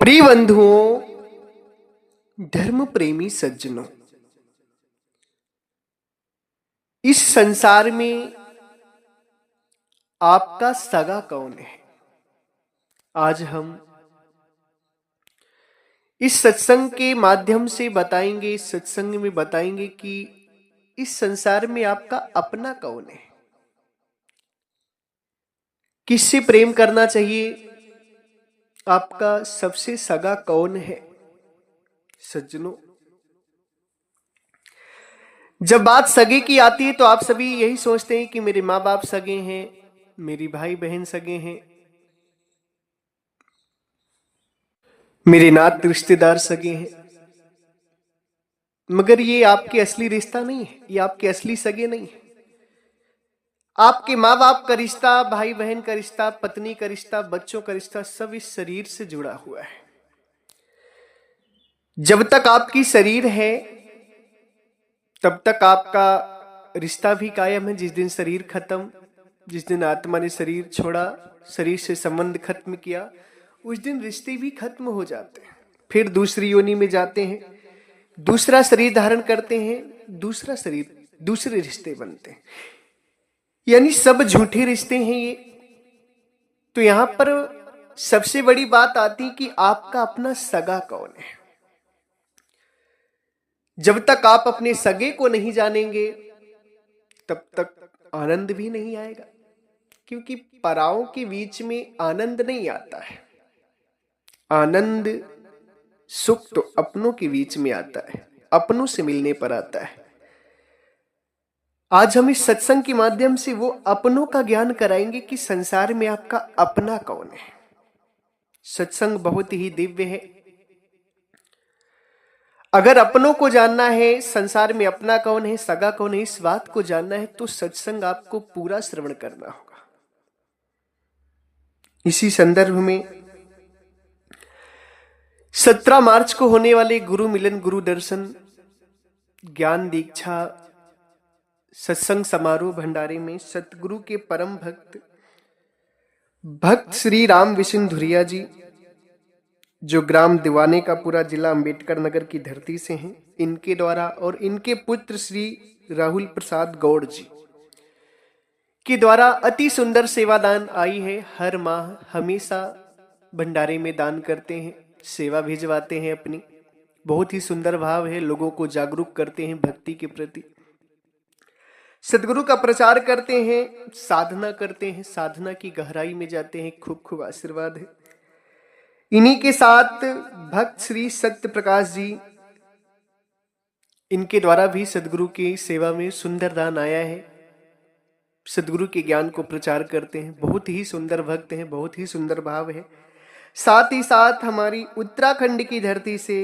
प्रिय बंधुओं, धर्म प्रेमी सज्जनों, इस संसार में आपका सगा कौन है? आज हम इस सत्संग के माध्यम से बताएंगे, इस सत्संग में बताएंगे कि इस संसार में आपका अपना कौन है, किससे प्रेम करना चाहिए, आपका सबसे सगा कौन है। सज्जनों, जब बात सगे की आती है तो आप सभी यही सोचते हैं कि मेरे माँ बाप सगे हैं, मेरी भाई बहन सगे हैं, मेरे नात रिश्तेदार सगे हैं। मगर ये आपके असली रिश्ता नहीं है, ये आपके असली सगे नहीं है। आपके माँ बाप का रिश्ता, भाई बहन का रिश्ता, पत्नी का रिश्ता, बच्चों का रिश्ता सब इस शरीर से जुड़ा हुआ है। जब तक आपकी शरीर है तब तक आपका रिश्ता भी कायम है। जिस दिन शरीर खत्म, जिस दिन आत्मा ने शरीर छोड़ा, शरीर से संबंध खत्म किया, उस दिन रिश्ते भी खत्म हो जाते हैं। फिर दूसरी योनि में जाते हैं, दूसरा शरीर धारण करते हैं, दूसरा शरीर, दूसरे रिश्ते बनते हैं। यानी सब झूठे रिश्ते हैं ये। तो यहां पर सबसे बड़ी बात आती कि आपका अपना सगा कौन है। जब तक आप अपने सगे को नहीं जानेंगे तब तक आनंद भी नहीं आएगा, क्योंकि पराओं के बीच में आनंद नहीं आता है। आनंद, सुख तो अपनों के बीच में आता है, अपनों से मिलने पर आता है। आज हम इस सत्संग के माध्यम से वो अपनों का ज्ञान कराएंगे कि संसार में आपका अपना कौन है। सत्संग बहुत ही दिव्य है। अगर अपनों को जानना है, संसार में अपना कौन है, सगा कौन है, इस बात को जानना है तो सत्संग आपको पूरा श्रवण करना होगा। इसी संदर्भ में 17 मार्च को होने वाले गुरु मिलन, गुरु दर्शन, ज्ञान दीक्षा सत्संग समारोह भंडारे में सतगुरु के परम भक्त श्री राम विष्णुधुरिया जी, जो ग्राम दीवाने का पूरा जिला अंबेडकर नगर की धरती से हैं, इनके द्वारा और इनके पुत्र श्री राहुल प्रसाद गौड़ जी के द्वारा अति सुंदर सेवादान आई है। हर माह हमेशा भंडारे में दान करते हैं, सेवा भिजवाते हैं अपनी। बहुत ही सुंदर भाव है, लोगों को जागरूक करते हैं भक्ति के प्रति, सदगुरु का प्रचार करते हैं, साधना करते हैं, साधना की गहराई में जाते हैं। खूब खूब आशीर्वाद है। इन्हीं के साथ भक्त श्री सत्य प्रकाश जी, इनके द्वारा भी सदगुरु की सेवा में सुंदर दान आया है। सदगुरु के ज्ञान को प्रचार करते हैं, बहुत ही सुंदर भक्त हैं, बहुत ही सुंदर भाव है। साथ ही साथ हमारी उत्तराखंड की धरती से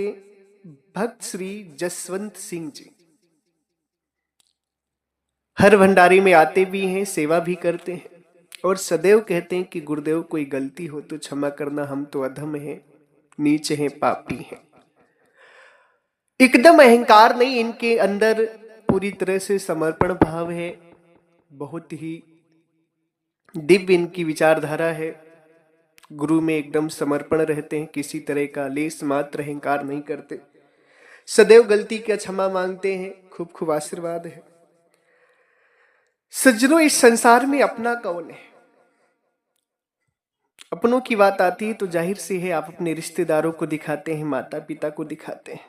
भक्त श्री जसवंत सिंह जी हर भंडारे में आते भी हैं, सेवा भी करते हैं और सदैव कहते हैं कि गुरुदेव कोई गलती हो तो क्षमा करना, हम तो अधम हैं, नीच हैं, पापी हैं। एकदम अहंकार नहीं, इनके अंदर पूरी तरह से समर्पण भाव है। बहुत ही दिव्य इनकी विचारधारा है। गुरु में एकदम समर्पण रहते हैं, किसी तरह का लेस मात्र अहंकार नहीं करते, सदैव गलती का क्षमा मांगते हैं। खूब खूब आशीर्वाद है। सज्जनों, इस संसार में अपना कौन है? अपनों की बात आती है तो जाहिर सी है आप अपने रिश्तेदारों को दिखाते हैं, माता पिता को दिखाते हैं,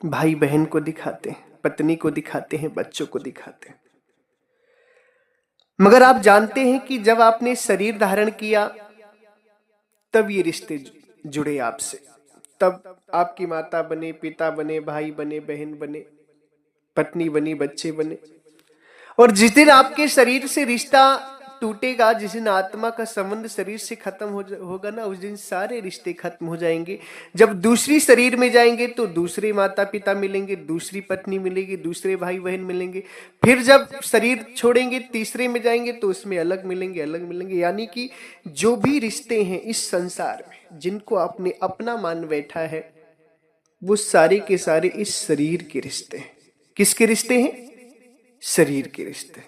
भाई बहन को दिखाते हैं, पत्नी को दिखाते हैं, बच्चों को दिखाते हैं। मगर आप जानते हैं कि जब आपने शरीर धारण किया तब ये रिश्ते जुड़े आपसे, तब आपकी माता बने, पिता बने, भाई बने, बहन बने, पत्नी बनी, बच्चे बने। और जिस दिन आपके शरीर से रिश्ता टूटेगा, जिस दिन आत्मा का संबंध शरीर से खत्म होगा ना, उस दिन सारे रिश्ते खत्म हो जाएंगे। जब दूसरी शरीर में जाएंगे तो दूसरे माता पिता मिलेंगे, दूसरी पत्नी मिलेगी, दूसरे भाई बहन मिलेंगे। फिर जब शरीर छोड़ेंगे, तीसरे में जाएंगे तो उसमें अलग मिलेंगे, अलग मिलेंगे। यानी कि जो भी रिश्ते हैं इस संसार में, जिनको आपने अपना मान बैठा है, वो सारे के सारे इस शरीर के रिश्ते हैं। किसके रिश्ते हैं? शरीर के रिश्ते।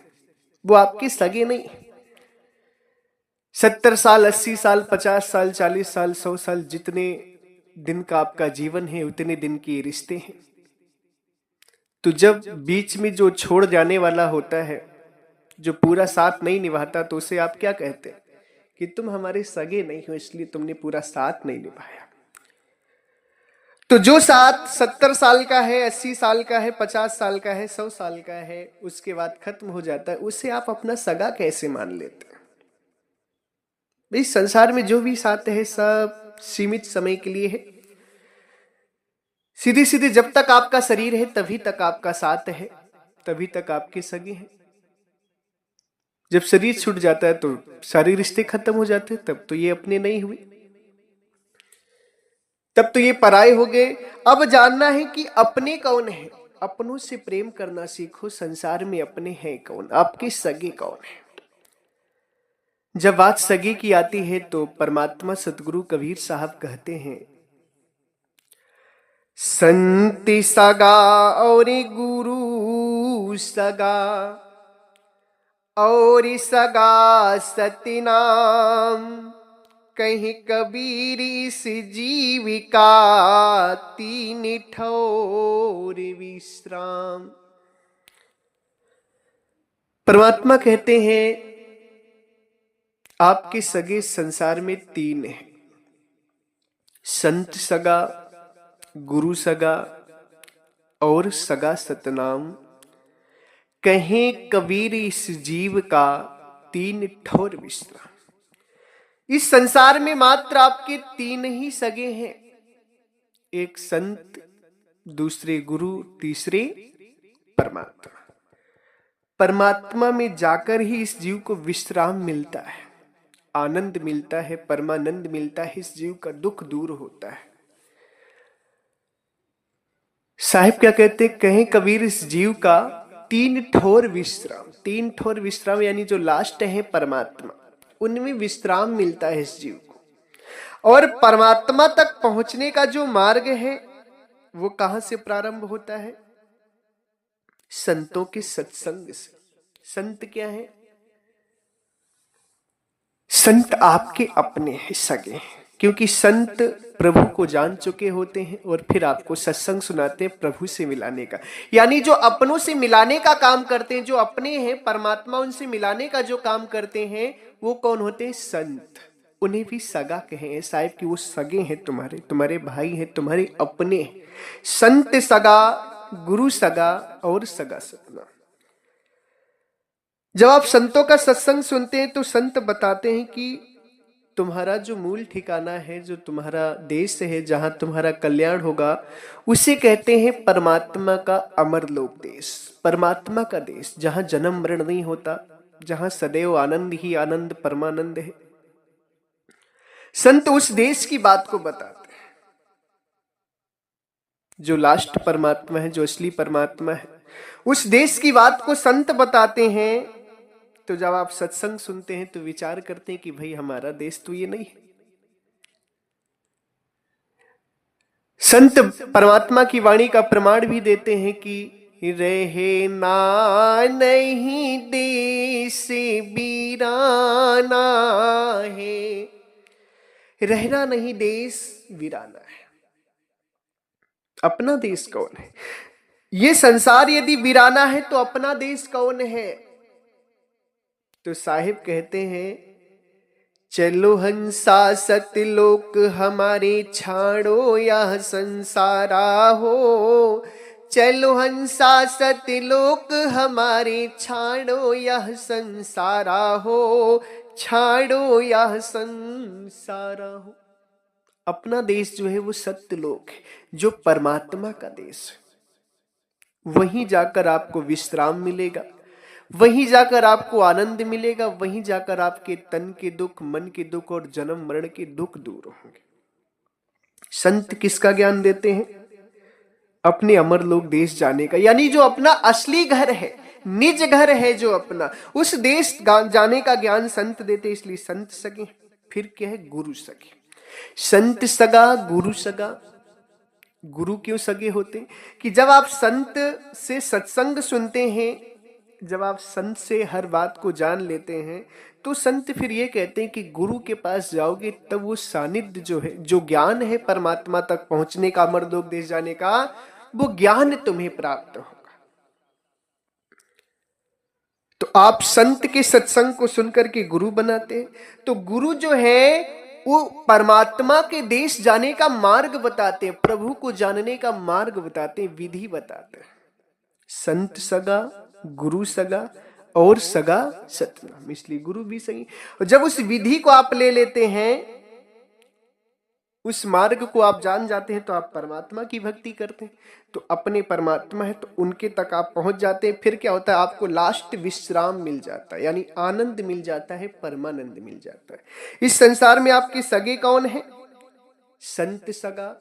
वो आपके सगे नहीं। 70 साल, 80 साल, 50 साल, 40 साल, 100 साल, जितने दिन का आपका जीवन है उतने दिन के ये रिश्ते हैं। तो जब बीच में जो छोड़ जाने वाला होता है, जो पूरा साथ नहीं निभाता, तो उसे आप क्या कहते हैं कि तुम हमारे सगे नहीं हो, इसलिए तुमने पूरा साथ नहीं निभाया। तो जो साथ 70 साल का है, 80 साल का है, 50 साल का है, 100 साल का है, उसके बाद खत्म हो जाता है, उसे आप अपना सगा कैसे मान लेते हैं? इस संसार में जो भी साथ है सब सीमित समय के लिए है। सीधे सीधे जब तक आपका शरीर है तभी तक आपका साथ है, तभी तक आपके सगे हैं। जब शरीर छूट जाता है तो सारे रिश्ते खत्म हो जाते हैं, तब तो ये अपने नहीं हुए, तब तो ये पराये हो गए। अब जानना है कि अपने कौन है। अपनों से प्रेम करना सीखो। संसार में अपने हैं कौन, आपके सगे कौन है? जब बात सगे की आती है तो परमात्मा सतगुरु कबीर साहब कहते हैं, संत सगा और गुरु सगा और सगा सतनाम, कहीं कबीर इस जीविका तीन ठोर विश्राम। परमात्मा कहते हैं आपके सगे संसार में तीन हैं, संत सगा, गुरु सगा और सगा सतनाम, कहें कबीर इस जीव का तीन ठोर विश्राम। इस संसार में मात्र आपके तीन ही सगे हैं, एक संत, दूसरे गुरु, तीसरे परमात्मा। परमात्मा में जाकर ही इस जीव को विश्राम मिलता है, आनंद मिलता है, परमानंद मिलता है, इस जीव का दुख दूर होता है। साहिब क्या कहते, कहें कबीर इस जीव का तीन ठोर विश्राम। तीन ठोर विश्राम यानी जो लास्ट है परमात्मा, उनमें विश्राम मिलता है इस जीव को। और परमात्मा तक पहुंचने का जो मार्ग है वो कहां से प्रारंभ होता है? संतों के सत्संग से। संत क्या है? संत आपके अपने हैं, सगे हैं, क्योंकि संत प्रभु को जान चुके होते हैं और फिर आपको सत्संग सुनाते हैं प्रभु से मिलाने का। यानी जो अपनों से मिलाने का काम करते हैं, जो अपने हैं परमात्मा उनसे मिलाने का जो काम करते हैं, वो कौन होते हैं? संत। उन्हें भी सगा कहे साहिब कि वो सगे हैं, तुम्हारे तुम्हारे भाई हैं, तुम्हारे अपने हैं। संत सगा, गुरु सगा और सगा सतना। जब आप संतों का सत्संग सुनते हैं तो संत बताते हैं कि तुम्हारा जो मूल ठिकाना है, जो तुम्हारा देश है, जहां तुम्हारा कल्याण होगा, उसे कहते हैं परमात्मा का अमर लोक देश, परमात्मा का देश, जहां जन्म मरण नहीं होता, जहां सदैव आनंद ही आनंद परमानंद है। संत उस देश की बात को बताते हैं, जो लास्ट परमात्मा है, जो असली परमात्मा है, उस देश की बात को संत बताते हैं। तो जब आप सत्संग सुनते हैं तो विचार करते हैं कि भाई हमारा देश तो ये नहीं है। संत परमात्मा की वाणी का प्रमाण भी देते हैं कि रहे ना नहीं देश वीराना है, रहना नहीं देश वीराना है। अपना देश कौन है? ये संसार यदि वीराना है तो अपना देश कौन है? तो साहिब कहते हैं, चलो हंसा सतलोक हमारे छाड़ो यह संसारा हो, चलो हंसा सतलोक हमारे छाड़ो यह संसारा हो, छाड़ो यह संसारा हो। अपना देश जो है वो सत्यलोक है, जो परमात्मा का देश है। वहीं जाकर आपको विश्राम मिलेगा, वहीं जाकर आपको आनंद मिलेगा, वहीं जाकर आपके तन के दुख, मन के दुख और जन्म मरण के दुख दूर होंगे। संत किसका ज्ञान देते हैं? अपने अमर लोक देश जाने का, यानी जो अपना असली घर है, निज घर है जो अपना, उस देश जाने का ज्ञान संत देते, इसलिए संत सगे। फिर क्या है? गुरु सगे। संत सगा, गुरु सगा। गुरु क्यों सगे होते? कि जब आप संत से सत्संग सुनते हैं, जब आप संत से हर बात को जान लेते हैं, तो संत फिर ये कहते हैं कि गुरु के पास जाओगे तब वो सानिध्य जो है, जो ज्ञान है परमात्मा तक पहुंचने का, अमरलोकदेश जाने का, वो ज्ञान तुम्हें प्राप्त होगा। तो आप संत के सत्संग को सुनकर के गुरु बनाते हैं, तो गुरु जो है वो परमात्मा के देश जाने का मार्ग बताते हैं, प्रभु को जानने का मार्ग बताते हैं, विधि बताते हैं। संत सगा, गुरु सगा और सगा सतनाम, इसलिए गुरु भी सही। और जब उस विधि को आप ले लेते हैं, उस मार्ग को आप जान जाते हैं, तो आप परमात्मा की भक्ति करते हैं, तो अपने परमात्मा है तो उनके तक आप पहुंच जाते हैं। फिर क्या होता है, आपको लास्ट विश्राम मिल जाता है, यानी आनंद मिल जाता है, परमानंद मिल जाता है। इस संसार में आपके सगे कौन है? संत सगा,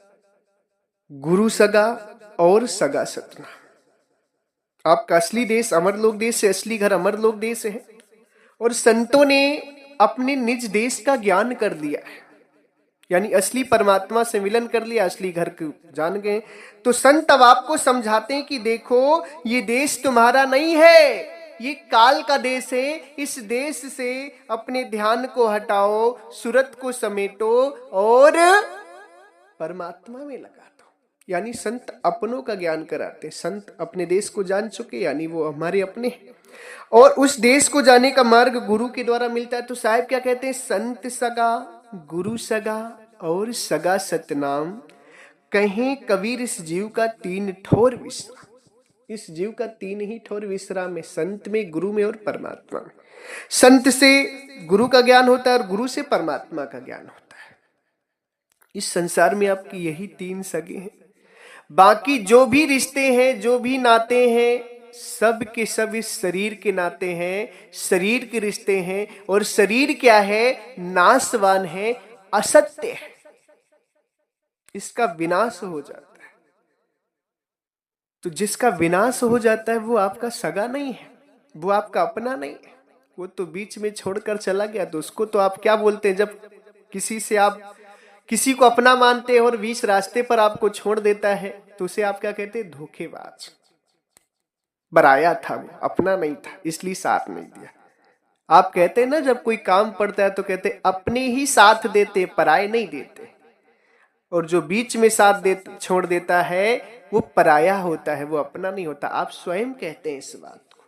गुरु सगा और सगा सतनाम। आपका असली देश अमरलोक देश है, असली घर अमरलोक देश है, और संतों ने अपने निज देश का ज्ञान कर लिया है, यानी असली परमात्मा से मिलन कर लिया, असली घर को जान गए। तो संत अब आपको समझाते हैं कि देखो ये देश तुम्हारा नहीं है, ये काल का देश है। इस देश से अपने ध्यान को हटाओ, सूरत को समेटो और परमात्मा में लगा दो। यानी संत अपनों का ज्ञान कराते। संत अपने देश को जान चुके, यानी वो हमारे अपने हैं, और उस देश को जाने का मार्ग गुरु के द्वारा मिलता है। तो साहब क्या कहते हैं, संत सगा, गुरु सगा और सगा सतनाम, कहें कबीर इस जीव का तीन ठोर विश्राम। इस जीव का तीन ही ठोर विश्राम है, संत में, गुरु में और परमात्मा में। संत से गुरु का ज्ञान होता है और गुरु से परमात्मा का ज्ञान होता है। इस संसार में आपकी यही तीन सगे हैं। बाकी जो भी रिश्ते हैं, जो भी नाते हैं, सब के सब इस शरीर के नाते हैं, शरीर के रिश्ते हैं, और शरीर क्या है, नाशवान है, असत्य है, इसका विनाश हो जाता है। तो जिसका विनाश हो जाता है वो आपका सगा नहीं है, वो आपका अपना नहीं है, वो तो बीच में छोड़कर चला गया। तो उसको तो आप क्या बोलते हैं, जब किसी से आप किसी को अपना मानते हैं और बीच रास्ते पर आपको छोड़ देता है, तो उसे आप क्या कहते हैं, धोखेबाज। बराया था, वो अपना नहीं था, इसलिए साथ नहीं दिया। आप कहते हैं ना, जब कोई काम पड़ता है तो कहते अपने ही साथ देते, पराये नहीं देते। और जो बीच में साथ दे छोड़ देता है वो पराया होता है, वो अपना नहीं होता। आप स्वयं कहते हैं इस बात को।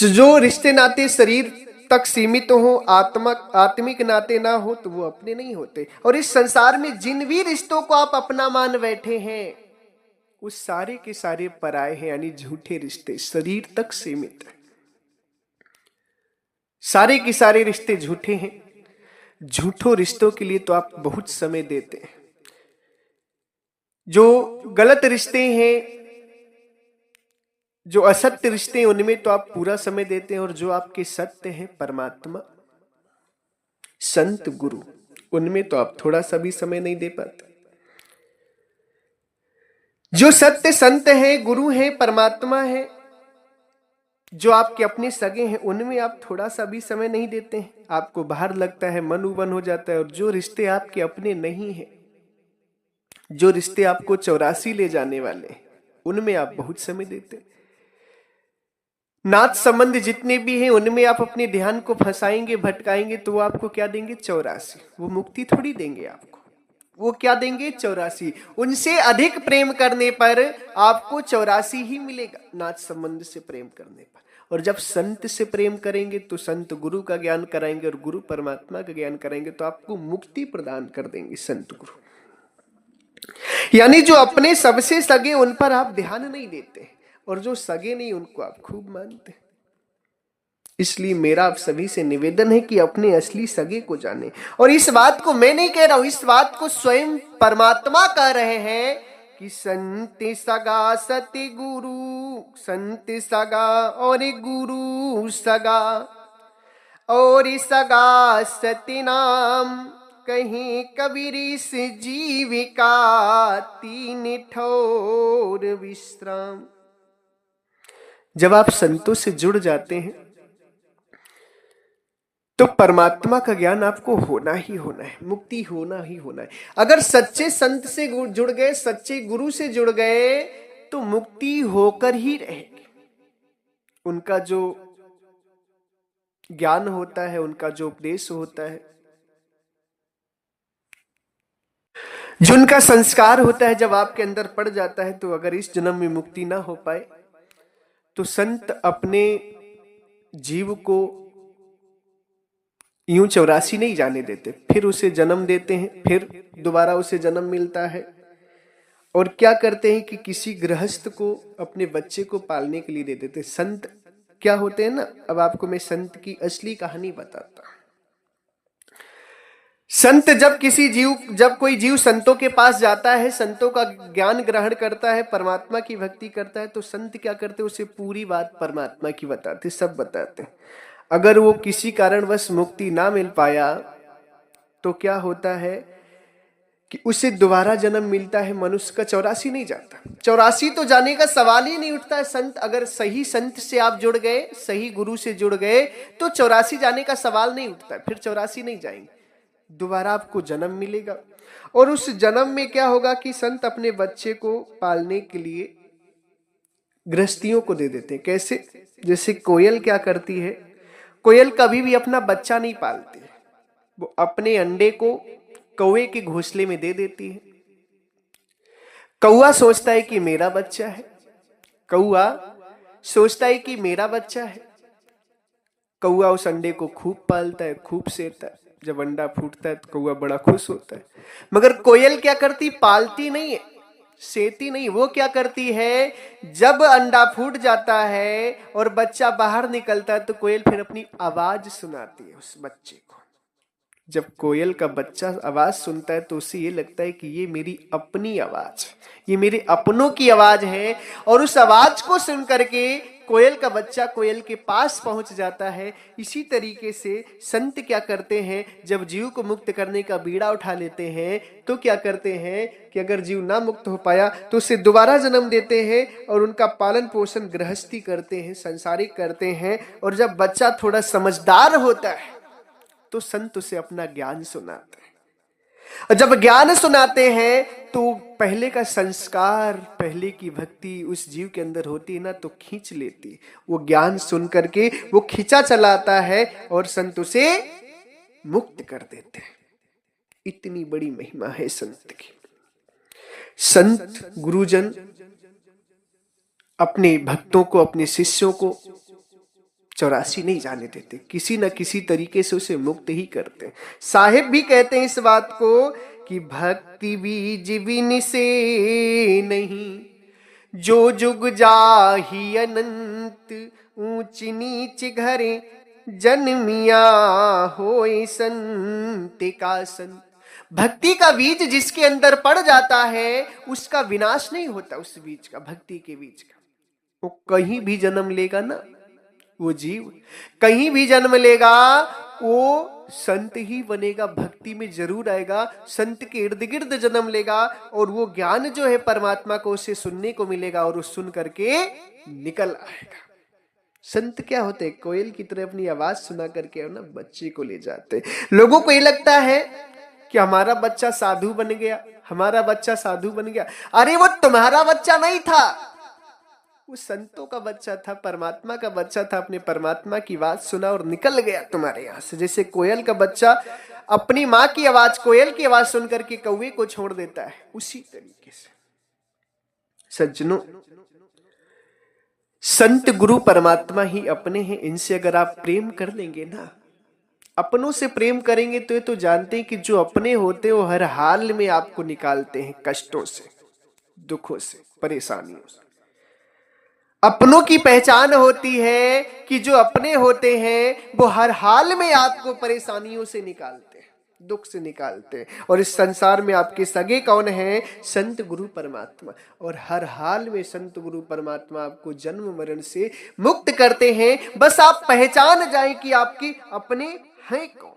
जो रिश्ते नाते शरीर तक सीमित हो, आत्मिक नाते ना हो, तो वो अपने नहीं होते। और इस संसार में जिन भी रिश्तों को आप अपना मान बैठे हैं, उस सारे के सारे पराये हैं, यानी झूठे रिश्ते, शरीर तक सीमित है। सारे के सारे रिश्ते झूठे हैं। झूठों रिश्तों के लिए तो आप बहुत समय देते हैं। जो गलत रिश्ते हैं, जो असत्य रिश्ते हैं, उनमें तो आप पूरा समय देते हैं, और जो आपके सत्य हैं, परमात्मा, संत, गुरु, उनमें तो आप थोड़ा सा भी समय नहीं दे पाते। जो सत्य संत है, गुरु है, परमात्मा है, जो आपके अपने सगे हैं, उनमें आप थोड़ा सा भी समय नहीं देते हैं। आपको बाहर लगता है, मन उबन हो जाता है। और जो रिश्ते आपके अपने नहीं हैं, जो रिश्ते आपको 84 ले जाने वाले हैं, उनमें आप बहुत समय देते हैं। नात संबंध जितने भी हैं, उनमें आप अपने ध्यान को फंसाएंगे, भटकाएंगे, तो वो आपको क्या देंगे, 84। वो मुक्ति थोड़ी देंगे आपको, वो क्या देंगे, 84। उनसे अधिक प्रेम करने पर आपको 84 ही मिलेगा, नाच संबंध से प्रेम करने पर। और जब संत से प्रेम करेंगे तो संत गुरु का ज्ञान कराएंगे और गुरु परमात्मा का ज्ञान कराएंगे, तो आपको मुक्ति प्रदान कर देंगे संत गुरु। यानी जो अपने सबसे सगे, उन पर आप ध्यान नहीं देते, और जो सगे नहीं, उनको आप खूब मानते। इसलिए मेरा आप सभी से निवेदन है कि अपने असली सगे को जाने। और इस बात को मैं नहीं कह रहा हूं, इस बात को स्वयं परमात्मा कह रहे हैं कि संत सगा सति गुरु, संत सगा और गुरु सगा, और सगा सति नाम, कहीं कबीर इस जीविका तीन ठोर विश्राम। जब आप संतों से जुड़ जाते हैं तो परमात्मा का ज्ञान आपको होना ही होना है, मुक्ति होना ही होना है। अगर सच्चे संत से जुड़ गए, सच्चे गुरु से जुड़ गए, तो मुक्ति होकर ही रहेगी। उनका जो ज्ञान होता है, उनका जो उपदेश होता है, जो उनका संस्कार होता है, जब आपके अंदर पड़ जाता है, तो अगर इस जन्म में मुक्ति ना हो पाए तो संत अपने जीव को यूं 84 नहीं जाने देते, फिर उसे जन्म देते हैं, फिर दोबारा उसे जन्म मिलता है। और क्या करते हैं कि किसी गृहस्थ को अपने बच्चे को पालने के लिए दे देते। संत क्या होते हैं ना, अब आपको मैं संत की असली कहानी बताता हूं। संत जब कोई जीव संतों के पास जाता है, संतों का ज्ञान ग्रहण करता है, परमात्मा की भक्ति करता है, तो संत क्या करते, उसे पूरी बात परमात्मा की बताते, सब बताते। अगर वो किसी कारणवश मुक्ति ना मिल पाया तो क्या होता है कि उसे दोबारा जन्म मिलता है। मनुष्य का 84 नहीं जाता, 84 तो जाने का सवाल ही नहीं उठता है। संत, अगर सही संत से आप जुड़ गए, सही गुरु से जुड़ गए, तो 84 जाने का सवाल नहीं उठता, फिर 84 नहीं जाएंगे, दोबारा आपको जन्म मिलेगा। और उस जन्म में क्या होगा कि संत अपने बच्चे को पालने के लिए गृहस्थियों को दे देते हैं। कैसे? जैसे कोयल क्या करती है, कोयल कभी भी अपना बच्चा नहीं पालती है, वो अपने अंडे को कौवे के घोंसले में दे देती है। कौवा सोचता है कि मेरा बच्चा है, कौवा सोचता है कि मेरा बच्चा है। कौवा उस अंडे को खूब पालता है, खूब सेता है। जब अंडा फूटता है तो कौवा बड़ा खुश होता है। मगर कोयल क्या करती, पालती नहीं है, सेती नहीं। वो क्या करती है, जब अंडा फूट जाता है और बच्चा बाहर निकलता है तो कोयल फिर अपनी आवाज सुनाती है उस बच्चे को। जब कोयल का बच्चा आवाज सुनता है तो उसे ये लगता है कि ये मेरी अपनी आवाज है, ये मेरे अपनों की आवाज है। और उस आवाज को सुन करके कोयल का बच्चा कोयल के पास पहुंच जाता है। इसी तरीके से संत क्या करते हैं, जब जीव को मुक्त करने का बीड़ा उठा लेते हैं तो क्या करते हैं कि अगर जीव ना मुक्त हो पाया तो उसे दोबारा जन्म देते हैं और उनका पालन पोषण गृहस्थी करते हैं, संसारिक करते हैं। और जब बच्चा थोड़ा समझदार होता है तो संत उसे अपना ज्ञान सुनाते हैं। और जब ज्ञान सुनाते हैं तो पहले का संस्कार, पहले की भक्ति उस जीव के अंदर होती है ना, तो खींच लेती। वो ज्ञान सुन करके वो खींचा चलाता है और संत उसे मुक्त कर देते हैं। इतनी बड़ी महिमा है संत की। संत गुरुजन अपने भक्तों को, अपने शिष्यों को 84 नहीं जाने देते, किसी न किसी तरीके से उसे मुक्त ही करते हैं। साहिब भी कहते हैं इस बात को कि भक्ति बीज बिन से नहीं, जो जुग जाही अनंत, ऊंच नीच घरे जन्मिया होए संत का संत। भक्ति का बीज जिसके अंदर पड़ जाता है उसका विनाश नहीं होता। उस बीज का, भक्ति के बीज का, वो कहीं भी जन्म लेगा ना, वो जीव कहीं भी जन्म लेगा वो संत ही बनेगा, भक्ति में जरूर आएगा, संत के इर्द गिर्द जन्म लेगा और वो ज्ञान जो है परमात्मा को उसे सुनने को मिलेगा और वो सुन करके निकल आएगा। संत क्या होते हैं, कोयल की तरह अपनी आवाज सुना करके ना बच्चे को ले जाते। लोगों को ये लगता है कि हमारा बच्चा साधु बन गया, हमारा बच्चा साधु बन गया। अरे वो तुम्हारा बच्चा नहीं था, वो संतों का बच्चा था, परमात्मा का बच्चा था। अपने परमात्मा की बात सुना और निकल गया तुम्हारे यहां से। जैसे कोयल का बच्चा अपनी माँ की आवाज, कोयल की आवाज सुन करके कौवे को छोड़ देता है, उसी तरीके से सज्जनों, संत गुरु परमात्मा ही अपने हैं। इनसे अगर आप प्रेम कर लेंगे ना, अपनों से प्रेम करेंगे तो ये तो जानते हैं कि जो अपने होते हैं वो हर हाल में आपको निकालते हैं कष्टों से, दुखों से, परेशानियों से। अपनों की पहचान होती है कि जो अपने होते हैं वो हर हाल में आपको परेशानियों से निकालते हैं, दुख से निकालते हैं। और इस संसार में आपके सगे कौन हैं? संत गुरु परमात्मा। और हर हाल में संत गुरु परमात्मा आपको जन्म मरण से मुक्त करते हैं। बस आप पहचान जाएं कि आपके अपने हैं कौन।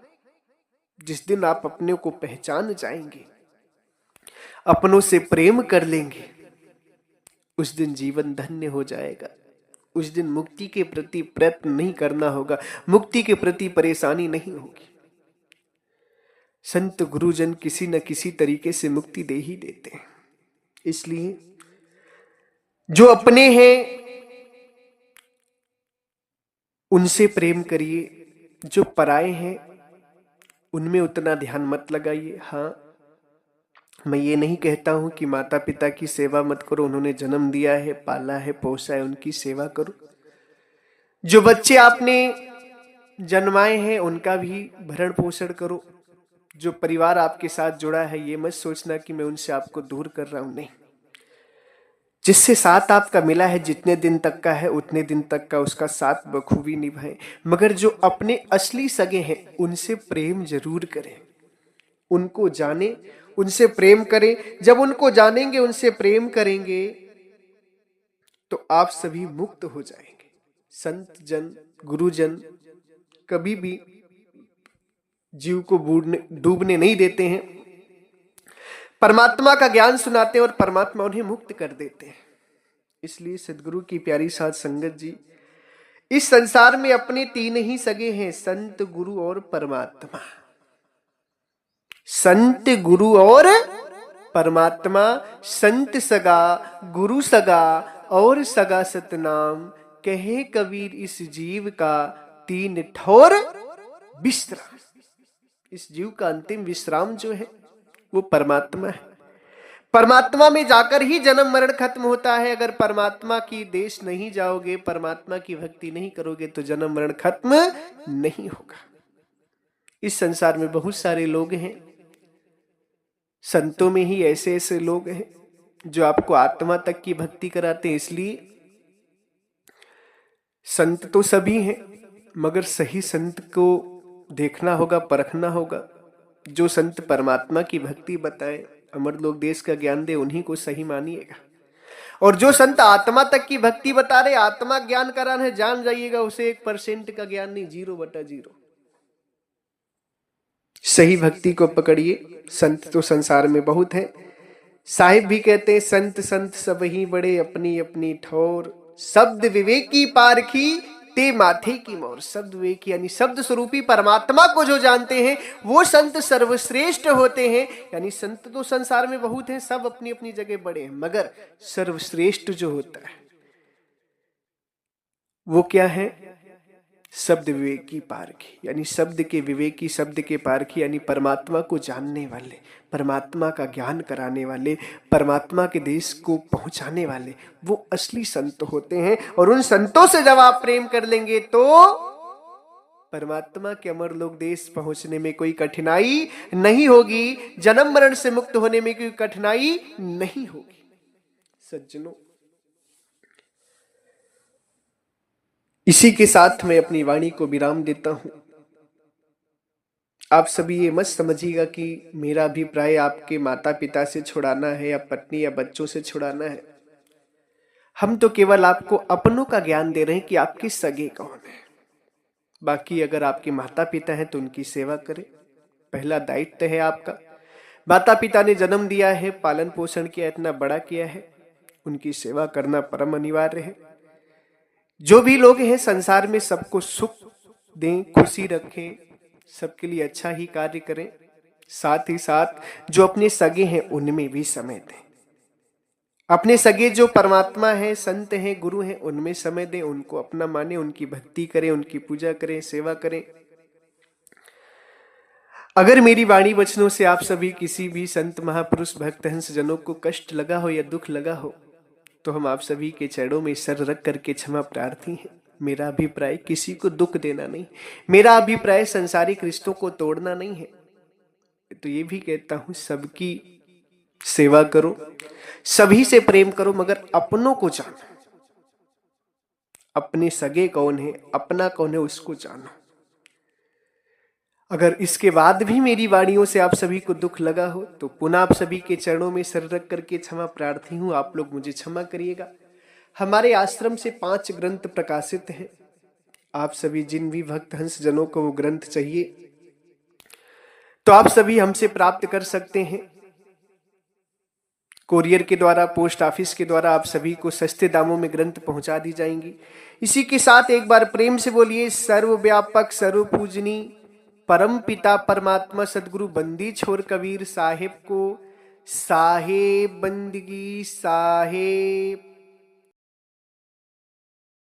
जिस दिन आप अपने को पहचान जाएंगे, अपनों से प्रेम कर लेंगे, उस दिन जीवन धन्य हो जाएगा। उस दिन मुक्ति के प्रति प्रयत्न नहीं करना होगा, मुक्ति के प्रति परेशानी नहीं होगी। संत गुरुजन किसी न किसी तरीके से मुक्ति दे ही देते हैं। इसलिए जो अपने हैं उनसे प्रेम करिए, जो पराए हैं उनमें उतना ध्यान मत लगाइए। हाँ, मैं ये नहीं कहता हूं कि माता पिता की सेवा मत करो, उन्होंने जन्म दिया है, पाला है, पोसा है, उनकी सेवा करो। जो बच्चे आपने जन्माए हैं उनका भी भरण पोषण करो। जो परिवार आपके साथ जुड़ा है, ये मत सोचना कि मैं उनसे आपको दूर कर रहा हूं, नहीं। जिससे साथ आपका मिला है, जितने दिन तक का है उतने दिन तक का उसका साथ बखूबी निभाएं। मगर जो अपने असली सगे हैं उनसे प्रेम जरूर करें, उनको जाने, उनसे प्रेम करें। जब उनको जानेंगे, उनसे प्रेम करेंगे तो आप सभी मुक्त हो जाएंगे। संत जन, गुरुजन कभी भी जीव को डूबने नहीं देते हैं। परमात्मा का ज्ञान सुनाते हैं और परमात्मा उन्हें मुक्त कर देते हैं। इसलिए सदगुरु की प्यारी साध संगत जी, इस संसार में अपने तीन ही सगे हैं, संत, गुरु और परमात्मा। संत, गुरु और परमात्मा। संत सगा, गुरु सगा और सगा सतनाम, कहे कबीर इस जीव का तीन ठोर विश्राम। इस जीव का अंतिम विश्राम जो है वो परमात्मा है। परमात्मा में जाकर ही जन्म मरण खत्म होता है। अगर परमात्मा की देश नहीं जाओगे, परमात्मा की भक्ति नहीं करोगे तो जन्म मरण खत्म नहीं होगा। इस संसार में बहुत सारे लोग हैं, संतों में ही ऐसे ऐसे लोग हैं जो आपको आत्मा तक की भक्ति कराते हैं। इसलिए संत तो सभी हैं, मगर सही संत को देखना होगा, परखना होगा। जो संत परमात्मा की भक्ति बताए, अमर लोक देश का ज्ञान दे, उन्हीं को सही मानिएगा। और जो संत आत्मा तक की भक्ति बता रहे, आत्मा ज्ञान करा रहे, जान जाइएगा उसे 1% का ज्ञान नहीं, 0/0। सही भक्ति को पकड़िए। संत तो संसार में बहुत है। साहिब भी कहते हैं, संत संत सब ही बड़े अपनी अपनी ठौर, शब्द विवेकी पारखी ते माथे की मोर। शब्द विवेकी यानी शब्द स्वरूपी परमात्मा को जो जानते हैं वो संत सर्वश्रेष्ठ होते हैं। यानी संत तो संसार में बहुत हैं, सब अपनी अपनी जगह बड़े हैं, मगर सर्वश्रेष्ठ जो होता है वो क्या है? शब्द विवेकी पारखी, यानी शब्द के विवेकी, शब्द के पारखी, यानी परमात्मा को जानने वाले, परमात्मा का ज्ञान कराने वाले, परमात्मा के देश को पहुंचाने वाले, वो असली संत होते हैं। और उन संतों से जब आप प्रेम कर लेंगे तो परमात्मा के अमर लोक देश पहुंचने में कोई कठिनाई नहीं होगी, जन्म मरण से मुक्त होने में कोई कठिनाई नहीं होगी। सज्जनों, इसी के साथ मैं अपनी वाणी को विराम देता हूं। आप सभी ये मत समझिएगा कि मेरा अभिप्राय आपके माता पिता से छुड़ाना है या पत्नी या बच्चों से छुड़ाना है। हम तो केवल आपको अपनों का ज्ञान दे रहे हैं कि आपके सगे कौन है। बाकी अगर आपके माता पिता हैं तो उनकी सेवा करें, पहला दायित्व है आपका। माता पिता ने जन्म दिया है, पालन पोषण किया, इतना बड़ा किया है, उनकी सेवा करना परम अनिवार्य है। जो भी लोग हैं संसार में सबको सुख दें, खुशी रखें, सबके लिए अच्छा ही कार्य करें। साथ ही साथ जो अपने सगे हैं उनमें भी समय दें। अपने सगे जो परमात्मा है, संत हैं, गुरु हैं, उनमें समय दें, उनको अपना माने, उनकी भक्ति करें, उनकी पूजा करें, सेवा करें। अगर मेरी वाणी वचनों से आप सभी किसी भी संत महापुरुष भक्त हंस जनों को कष्ट लगा हो या दुख लगा हो तो हम आप सभी के चरणों में सर रख करके क्षमा प्रार्थी हैं। मेरा अभिप्राय किसी को दुख देना नहीं, मेरा अभिप्राय संसारिक रिश्तों को तोड़ना नहीं है। तो ये भी कहता हूं, सबकी सेवा करो, सभी से प्रेम करो, मगर अपनों को जानो। अपने सगे कौन है, अपना कौन है, उसको जानो। अगर इसके बाद भी मेरी वाणियों से आप सभी को दुख लगा हो तो पुनः आप सभी के चरणों में सर रख करके क्षमा प्रार्थी हूं। आप लोग मुझे क्षमा करिएगा। हमारे आश्रम से 5 ग्रंथ प्रकाशित हैं। आप सभी जिन भी भक्त हंस जनों को वो ग्रंथ चाहिए तो आप सभी हमसे प्राप्त कर सकते हैं। कोरियर के द्वारा, पोस्ट ऑफिस के द्वारा आप सभी को सस्ते दामों में ग्रंथ पहुंचा दी जाएंगी। इसी के साथ एक बार प्रेम से बोलिए, सर्वव्यापक सर्वपूजनी परम पिता परमात्मा सदगुरु बंदी छोर कबीर साहिब को साहेब बंदगी साहेब